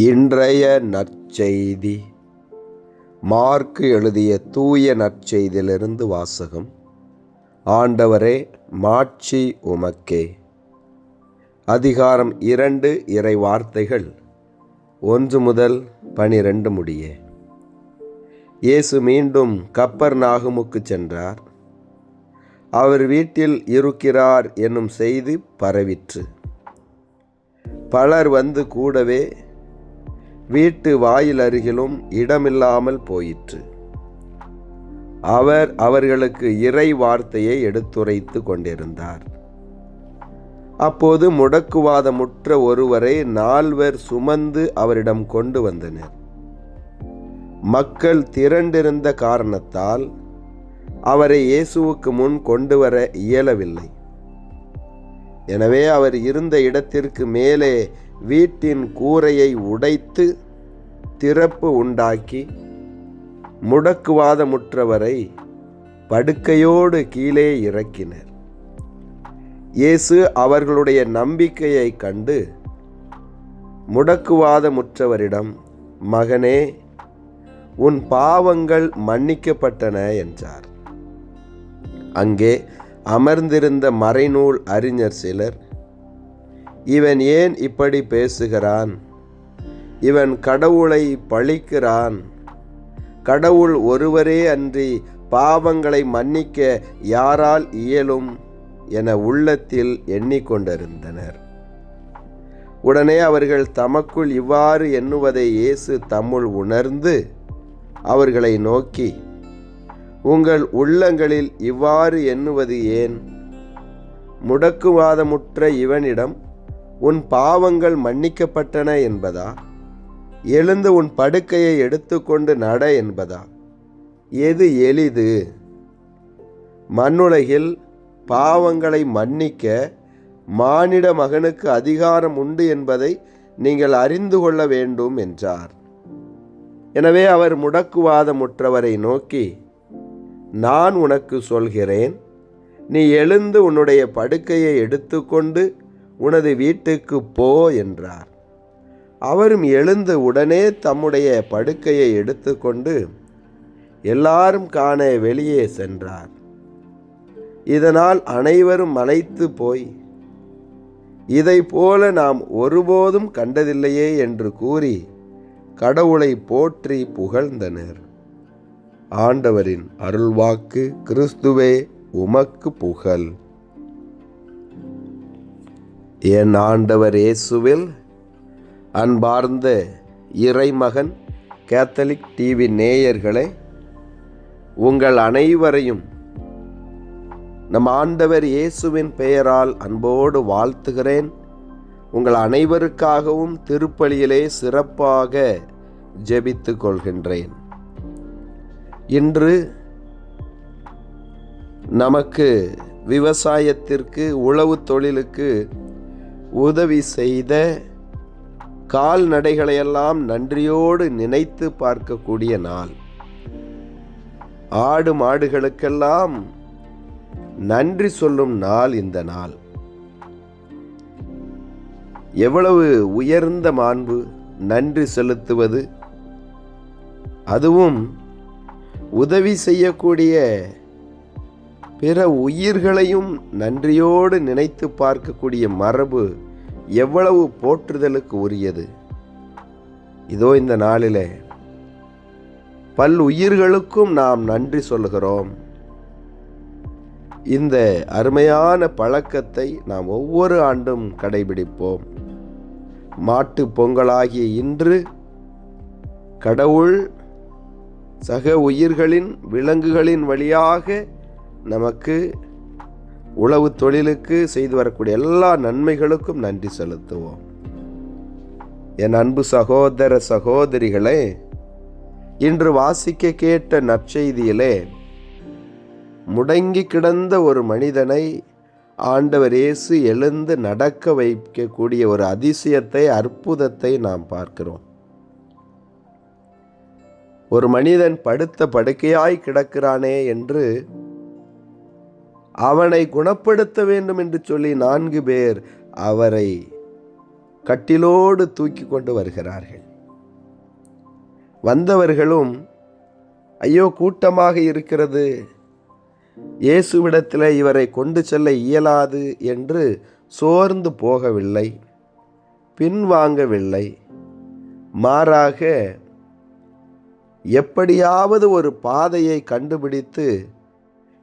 இன்றைய நற்செய்தி மார்க்கு எழுதிய தூய நற்செய்தியிலிருந்து வாசகம். ஆண்டவரே, மாட்சி உமக்கே. அதிகாரம் 2, இறை வார்த்தைகள் 1 முதல் 12 முடிய. இயேசு மீண்டும் கப்பர்நாகுமுக்கு சென்றார். அவர் வீட்டில் இருக்கிறார் என்னும் செய்தி பரவிற்று. பலர் வந்து கூடவே வீட்டு வாயில் அருகிலும் இடமில்லாமல் போயிற்று. அவர் அவர்களுக்கு இறை வார்த்தையை எடுத்துரைத்து கொண்டிருந்தார். அப்போது முடக்குவாதமுற்ற ஒருவரை 4 சுமந்து அவரிடம் கொண்டு வந்தனர். மக்கள் திரண்டிருந்த காரணத்தால் அவரை இயேசுவுக்கு முன் கொண்டு வர இயலவில்லை. எனவே அவர் இருந்த இடத்திற்கு மேலே வீட்டின் கூரையை உடைத்து திறப்பு உண்டாக்கி முடக்குவாதமுற்றவரை படுக்கையோடு கீழே இறக்கினர். இயேசு அவர்களுடைய நம்பிக்கையை கண்டு முடக்குவாதமுற்றவரிடம், மகனே, உன் பாவங்கள் மன்னிக்கப்பட்டன என்றார். அங்கே அமர்ந்திருந்த மறைநூல் அறிஞர் சிலர், இவன் ஏன் இப்படி பேசுகிறான்? இவன் கடவுளை பழிக்கிறான். கடவுள் ஒருவரே அன்றி பாவங்களை மன்னிக்க யாரால் இயலும் என உள்ளத்தில் எண்ணிக்கொண்டிருந்தனர். உடனே அவர்கள் தமக்குள் இவ்வாறு எண்ணுவதை இயேசு தம்முள் உணர்ந்து அவர்களை நோக்கி, உங்கள் உள்ளங்களில் இவ்வாறு எண்ணுவது ஏன்? முடக்குவாதமுற்ற இவனிடம் உன் பாவங்கள் மன்னிக்கப்பட்டன என்பதா? எழுந்து உன் படுக்கையை எடுத்துக்கொண்டு நட என்பதா? எது எளிது? மண்ணுலகில் பாவங்களை மன்னிக்க மானிட மகனுக்கு அதிகாரம் உண்டு என்பதை நீங்கள் அறிந்து கொள்ள வேண்டும் என்றார். எனவே அவர் முடக்குவாதமுற்றவரை நோக்கி, நான் உனக்கு சொல்கிறேன், நீ எழுந்து உன்னுடைய படுக்கையை எடுத்துக்கொண்டு உனது வீட்டுக்கு போ என்றார். அவரும் எழுந்து உடனே தம்முடைய படுக்கையை எடுத்துக்கொண்டு எல்லாரும் காண வெளியே சென்றார். இதனால் அனைவரும் மலைத்து போய், இதை போல நாம் ஒருபோதும் கண்டதில்லையே என்று கூறி கடவுளை போற்றி புகழ்ந்தனர். ஆண்டவரின் அருள்வாக்கு. கிறிஸ்துவே, உமக்கு புகழ். என் ஆண்டவர் இயேசுவில் அன்பார்ந்த இறைமகன் கேத்தலிக் டிவி நேயர்களே, உங்கள் அனைவரையும் நம் ஆண்டவர் இயேசுவின் பெயரால் அன்போடு வாழ்த்துகிறேன். உங்கள் அனைவருக்காகவும் திருப்பலியிலே சிறப்பாக ஜெபித்து கொள்கின்றேன். இன்று நமக்கு விவசாயத்திற்கு, உழவு தொழிலுக்கு உதவி செய்த கால்நடைகளையெல்லாம் நன்றியோடு நினைத்து பார்க்கக்கூடிய நாள். ஆடு மாடுகளுக்கெல்லாம் நன்றி சொல்லும் நாள் இந்த நாள். எவ்வளவு உயர்ந்த மாண்பு நன்றி செலுத்துவது, அதுவும் உதவி செய்யக்கூடிய பிற உயிர்களையும் நன்றியோடு நினைத்து பார்க்கக்கூடிய மரபு எவ்வளவு போற்றுதலுக்கு உரியது. இதோ இந்த நாளிலே உயிர்களுக்கும் நாம் நன்றி சொல்கிறோம். இந்த அருமையான பழக்கத்தை நாம் ஒவ்வொரு ஆண்டும் கடைபிடிப்போம். மாட்டு பொங்கலாகிய இன்று கடவுள் சக உயிர்களின், விலங்குகளின் வழியாக நமக்கு உழவு தொழிலுக்கு செய்து வரக்கூடிய எல்லா நன்மைகளுக்கும் நன்றி செலுத்துவோம். என் அன்பு சகோதர சகோதரிகளே, இன்று வாசிக்க கேட்ட நற்செய்தியிலே முடங்கி கிடந்த ஒரு மனிதனை ஆண்டவர் இயேசு எழுந்து நடக்க வைக்கக்கூடிய ஒரு அதிசயத்தை, அற்புதத்தை நாம் பார்க்கிறோம். ஒரு மனிதன் படுத்த படுக்கையாய் கிடக்கிறானே என்று அவனை குணப்படுத்த வேண்டும் என்று சொல்லி 4 பேர் அவரை கட்டிலோடு தூக்கி கொண்டு வருகிறார்கள். வந்தவர்களும் ஐயோ கூட்டமாக இருக்கிறது, இயேசுவிடத்தில் இவரை கொண்டு செல்ல இயலாது என்று சோர்ந்து போகவில்லை, பின்வாங்கவில்லை. மாறாக எப்படியாவது ஒரு பாதையை கண்டுபிடித்து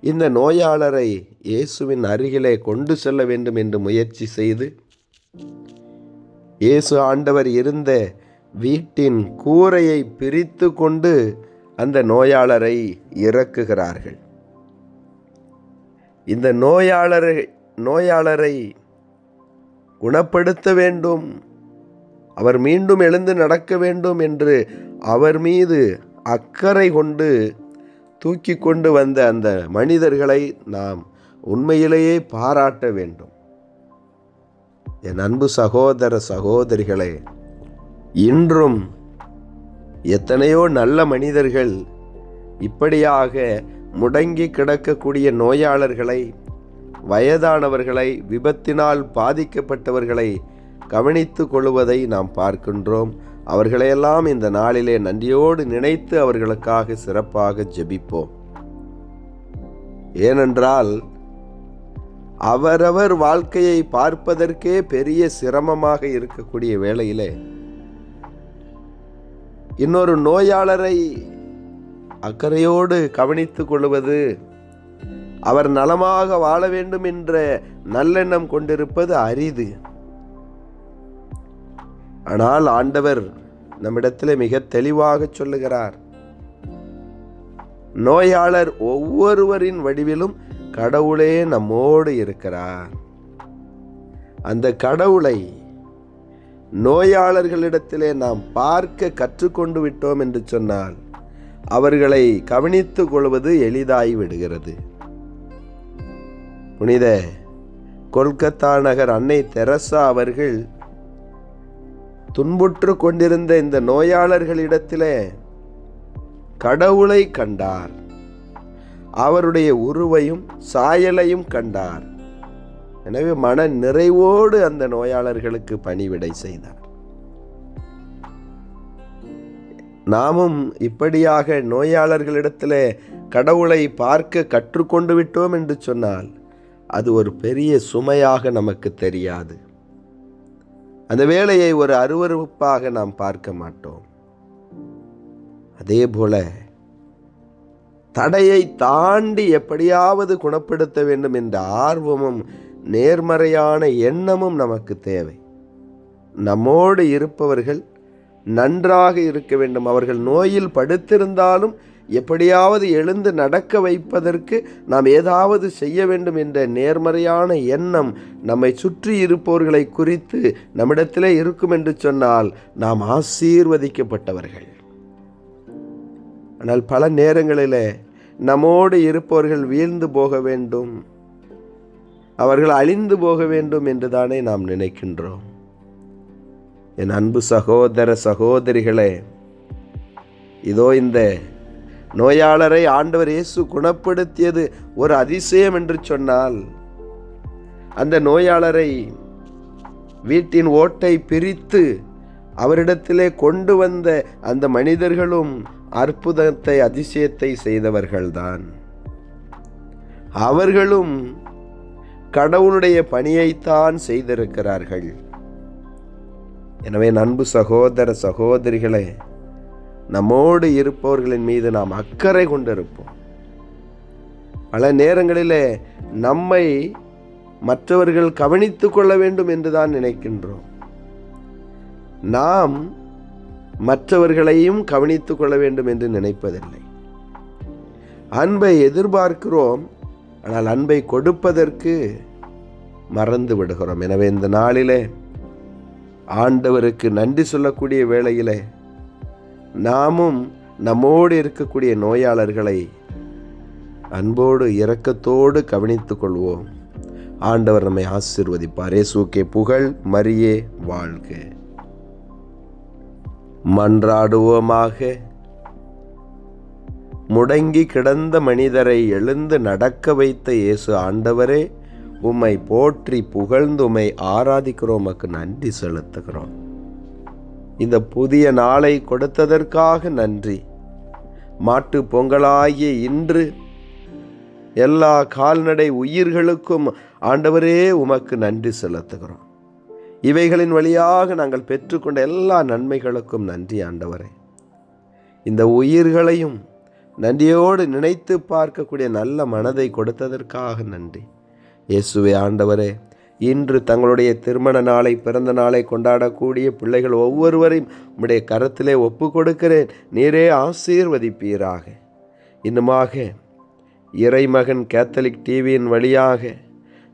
இந்த நோயாளரை இயேசுவின் அருகிலே கொண்டு செல்ல வேண்டும் என்று முயற்சி செய்து இயேசு ஆண்டவர் இருந்த வீட்டின் கூரையை பிரித்து கொண்டு அந்த நோயாளரை இறக்குகிறார்கள். இந்த நோயாளரை குணப்படுத்த வேண்டும், அவர் மீண்டும் எழுந்து நடக்க வேண்டும் என்று அவர் மீது அக்கறை கொண்டு தூக்கி கொண்டு வந்த அந்த மனிதர்களை நாம் உண்மையிலேயே பாராட்ட வேண்டும். என் அன்பு சகோதர சகோதரிகளே, இன்றும் எத்தனையோ நல்ல மனிதர்கள் இப்படியாக முடங்கி கிடக்கக்கூடிய நோயாளர்களை, வயதானவர்களை, விபத்தினால் பாதிக்கப்பட்டவர்களை கவனித்து கொள்வதை நாம் பார்க்கின்றோம். அவர்களையெல்லாம் இந்த நாளிலே நன்றியோடு நினைத்து அவர்களுக்காக சிறப்பாக ஜெபிப்போம். ஏனென்றால் அவரவர் வாழ்க்கையை பார்ப்பதற்கே பெரிய சிரமமாக இருக்கக்கூடிய வேளையிலே இன்னொரு நோயாளரை அக்கறையோடு கவனித்துக் கொள்வது, அவர் நலமாக வாழ வேண்டும் என்ற நல்லெண்ணம் கொண்டிருப்பது அரிது. ஆனால் ஆண்டவர் நம்மிடத்தில் மிக தெளிவாக சொல்லுகிறார், நோயாளர் ஒவ்வொருவரின் வடிவிலும் கடவுளே நம்மோடு இருக்கிறார். அந்த கடவுளை நோயாளர்களிடத்திலே நாம் பார்க்க கற்றுக்கொண்டு விட்டோம் என்று சொன்னால் அவர்களை கவனித்துக் கொள்வது எளிதாகி விடுகிறது. புனித கொல்கத்தா நகர் அன்னை தெரசா அவர்கள் துன்புற்று கொண்டிருந்த இந்த நோயாளர்களிடத்திலே கடவுளை கண்டார், அவருடைய உருவையும் சாயலையும் கண்டார். எனவே மன நிறைவோடு அந்த நோயாளர்களுக்கு பணிவிடை செய்தார். நாமும் இப்படியாக நோயாளர்களிடத்தில் கடவுளை பார்க்க கற்றுக்கொண்டு விட்டோம் என்று சொன்னால் அது ஒரு பெரிய சுமையாக நமக்கு தெரியாது. அந்த வேலையை ஒரு அருவருப்பாக நாம் பார்க்க மாட்டோம். அதே போல தடையை தாண்டி எப்படியாவது குணப்படுத்த வேண்டும் என்ற ஆர்வமும் நேர்மறையான எண்ணமும் நமக்கு தேவை. நம்மோடு இருப்பவர்கள் நன்றாக இருக்க வேண்டும். அவர்கள் நோயில் படுத்திருந்தாலும் எப்படியாவது எழுந்து நடக்க வைப்பதற்கு நாம் ஏதாவது செய்ய வேண்டும் என்ற நேர்மறையான எண்ணம் நம்மை சுற்றி இருப்பவர்களை குறித்து நம்மிடத்திலே இருக்கும் என்று சொன்னால் நாம் ஆசீர்வதிக்கப்பட்டவர்கள். ஆனால் பல நேரங்களிலே நம்மோடு இருப்பவர்கள் வீழ்ந்து போக வேண்டும், அவர்கள் அழிந்து போக வேண்டும் என்றுதானே நாம் நினைக்கின்றோம். என் அன்பு சகோதர சகோதரிகளே, இதோ இந்த நோயாளரை ஆண்டவர் இயேசு குணப்படுத்தியது ஒரு அதிசயம் என்று சொன்னால், அந்த நோயாளரை வீட்டின் ஓட்டை பிரித்து அவரிடத்திலே கொண்டு வந்த அந்த மனிதர்களும் அற்புதத்தை அதிசயத்தை செய்தவர்கள்தான். அவர்களும் கடவுளுடைய பணியைத்தான் செய்திருக்கிறார்கள். எனவே அன்பு சகோதர சகோதரிகளே, நம்மோடு இருப்பவர்களின் மீது நாம் அக்கறை கொண்டிருப்போம். பல நேரங்களிலே நம்மை மற்றவர்கள் கவனித்து கொள்ள வேண்டும் என்றுதான் நினைக்கின்றோம். நாம் மற்றவர்களையும் கவனித்துக் கொள்ள வேண்டும் என்று நினைப்பதில்லை. அன்பை எதிர்பார்க்கிறோம், ஆனால் அன்பை கொடுப்பதற்கு மறந்து விடுகிறோம். எனவே இந்த நாளிலே ஆண்டவருக்கு நன்றி சொல்லக்கூடிய வேளையிலே நாமும் நம்மோடு இருக்கக்கூடிய நோயாளர்களை அன்போடு இரக்கத்தோடு கவனித்துக் கொள்வோம். ஆண்டவர் நம்மை ஆசீர்வதிப்பார். இயேசுவுக்கே புகழ், மரியே வாழ்க. மன்றாடுவோமாக. முடங்கி கிடந்த மனிதரை எழுந்து நடக்க வைத்த இயேசு ஆண்டவரே, உம்மை போற்றி புகழ்ந்து உம்மை ஆராதிக்கிறோம், உமக்கு நன்றி செலுத்துகிறோம். இந்த புதிய நாளை கொடுத்ததற்காக நன்றி. மாட்டு பொங்கலாகிய இன்று எல்லா கால்நடை உயிர்களுக்கும் ஆண்டவரே உமக்கு நன்றி செலுத்துகிறோம். இவைகளின் வழியாக நாங்கள் பெற்றுக்கொண்ட எல்லா நன்மைகளுக்கும் நன்றி ஆண்டவரே. இந்த உயிர்களையும் நன்றியோடு நினைத்து பார்க்கக்கூடிய நல்ல மனதை கொடுத்ததற்காக நன்றி. இயேசுவே ஆண்டவரே, இன்று தங்களுடைய திருமண நாளை, பிறந்த நாளை கொண்டாடக்கூடிய பிள்ளைகள் ஒவ்வொருவரையும் உம்முடைய கரத்திலே ஒப்பு கொடுக்கிறேன். நீரே ஆசீர்வதிப்பீராக. இன்னுமாக இறைமகன் கேத்தலிக் டிவியின் வழியாக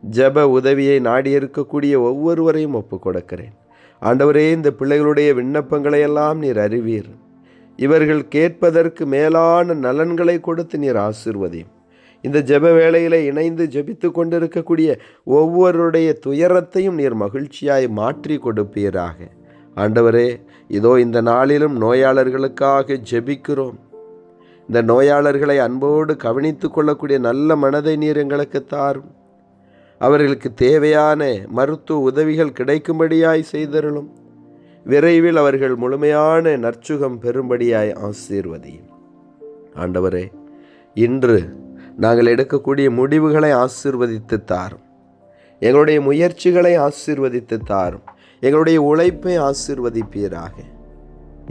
ஜெப உதவியை நாடியிருக்கக்கூடிய ஒவ்வொருவரையும் ஒப்பு கொடுக்கிறேன். ஆண்டவரே, இந்த பிள்ளைகளுடைய விண்ணப்பங்களை எல்லாம் நீர் அறிவீர். இவர்கள் கேட்பதற்கு மேலான நலன்களை கொடுத்து நீர் ஆசீர்வதியும். இந்த ஜெப வேளையிலே இணைந்து ஜெபித்து கொண்டிருக்கக்கூடிய ஒவ்வொருடைய துயரத்தையும் நீர் மகிழ்ச்சியாய் மாற்றி கொடுப்பீராக. ஆண்டவரே, இதோ இந்த நாளிலும் நோயாளர்களுக்காக ஜெபிக்கிறோம். இந்த நோயாளர்களை அன்போடு கவனித்து கொள்ளக்கூடிய நல்ல மனதை நீர் எங்களுக்கு தாரும். அவர்களுக்கு தேவையான மருத்துவ உதவிகள் கிடைக்கும்படியாய் செய்தருளும். விரைவில் அவர்கள் முழுமையான நற்சுகம் பெறும்படியாய் ஆசீர்வதியும். ஆண்டவரே, இன்று நாங்கள் எடுக்கக்கூடிய முடிவுகளை ஆசீர்வதித்து தாரும். எங்களுடைய முயற்சிகளை ஆசீர்வதித்து தாரும். எங்களுடைய உழைப்பை ஆசீர்வதிப்பீராக.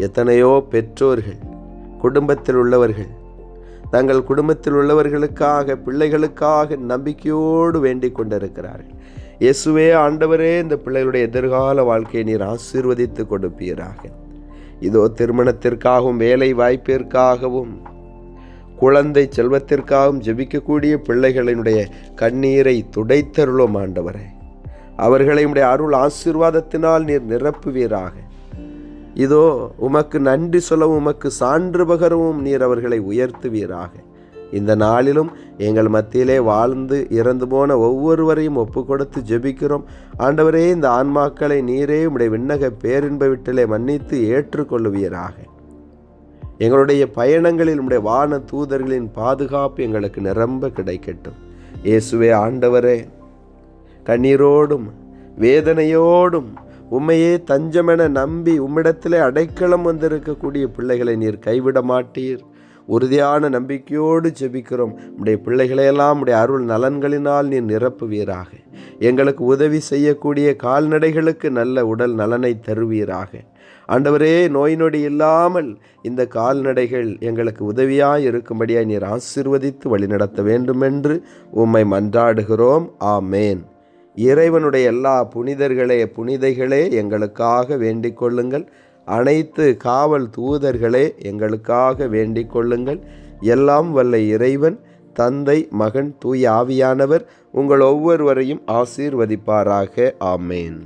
எத்தனையோ பெற்றோர்கள், குடும்பத்தில் உள்ளவர்கள் தங்கள் குடும்பத்தில் உள்ளவர்களுக்காக, பிள்ளைகளுக்காக நம்பிக்கையோடு வேண்டிக் கொண்டிருக்கிறார்கள். இயேசுவே ஆண்டவரே, இந்த பிள்ளைகளுடைய எதிர்கால வாழ்க்கையை நீர் ஆசீர்வதித்து கொடுப்பீராக. இதோ திருமணத்திற்காகவும், வேலை வாய்ப்பிற்காகவும், குழந்தை செல்வத்திற்காகவும் ஜெபிக்கக்கூடிய பிள்ளைகளினுடைய கண்ணீரை துடைத்தருளும் ஆண்டவரே. அவர்களை உம்முடைய அருள் ஆசீர்வாதத்தினால் நீர் நிரப்புவீராக. இதோ உமக்கு நன்றி சொல்லவும், உமக்கு சான்று பகரவும் நீர் அவர்களை உயர்த்துவீராக. இந்த நாளிலும் எங்கள் மத்தியிலே வாழ்ந்து இறந்து போன ஒவ்வொருவரையும் ஒப்பு கொடுத்து ஜெபிக்கிறோம். ஆண்டவரே, இந்த ஆன்மாக்களை நீரே உம்முடைய விண்ணக பேரின்ப விட்டிலே மன்னித்து ஏற்றுக்கொள்ளுவீராக. எங்களுடைய பயணங்களில் உம்முடைய வான தூதர்களின் பாதுகாப்பு எங்களுக்கு நிரம்ப கிடைக்கட்டும். இயேசுவே ஆண்டவரே, கண்ணீரோடும் வேதனையோடும் உம்மையே தஞ்சமென நம்பி உம்மிடத்திலே அடைக்கலம் வந்திருக்கக்கூடிய பிள்ளைகளை நீர் கைவிட மாட்டீர். உறுதியான நம்பிக்கையோடு ஜெபிக்கிறோம். உம்முடைய பிள்ளைகளையெல்லாம் உம்முடைய அருள் நலன்களினால் நீர் நிரப்புவீராக. எங்களுக்கு உதவி செய்யக்கூடிய கால்நடைகளுக்கு நல்ல உடல் நலனை தருவீராக. ஆண்டவரே, நோய் நொடி இல்லாமல் இந்த கால்நடைகள் எங்களுக்கு உதவியாய் இருக்கும்படியாய் நீர் ஆசீர்வதித்து வழிநடத்த வேண்டும் என்று உம்மை மன்றாடுகிறோம். ஆமேன். இறைவனுடைய எல்லா புனிதைகளே எங்களுக்காக வேண்டிக் கொள்ளுங்கள். அனைத்து காவல் தூதர்களே எங்களுக்காக வேண்டிக் கொள்ளுங்கள். எல்லாம் வல்ல இறைவன், தந்தை, மகன், தூய ஆவியானவர் உங்கள் ஒவ்வொருவரையும் ஆசீர்வதிப்பாராக. ஆமேன்.